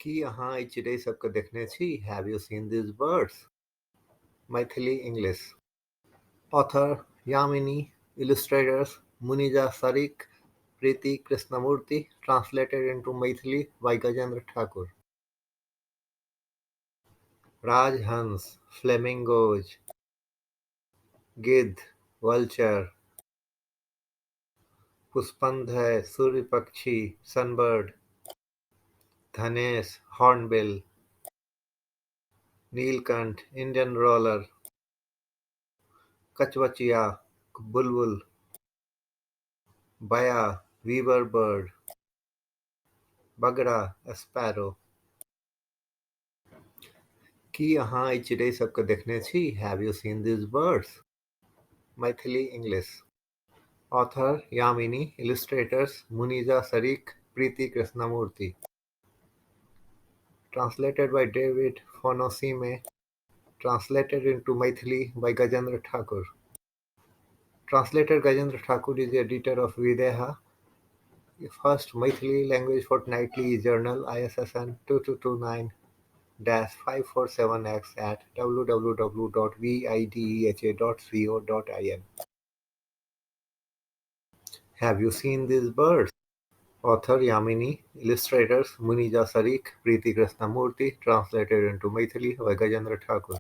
की अहाँ ई चिड़ै सबके देखने छी? Have you seen these birds? Maithili-English. Author Yamini. Illustrators Munija Sarik, Preeti Krishnamurthy. Translated into Maithili by Gajendra Thakur. Rajhans, flamingos. Gidh, vulture. Puspandha, Surya Pakshi, sunbird. Dhanesh, hornbill. Neelkant, Indian roller. Kachwachiya, bulbul. Baya, weaver bird. Bagda, a sparrow. की अहाँ ई चिड़ै सबके देखने छी? Have you seen these birds? Maithili-English. Author Yamini. Illustrators Munija Sarik, Preeti Krishnamurthy. Translated by David Fonosime. Translated into Maithili by Gajendra Thakur. Translator Gajendra Thakur is the editor of Videha, first Maithili language fortnightly journal ISSN 2229-547X at www.videha.co.in. Have you seen these birds? Author Yamini. Illustrators Munija Sarik, Preeti Krishnamurthy. Translated into Maithili by Gajendra Thakur.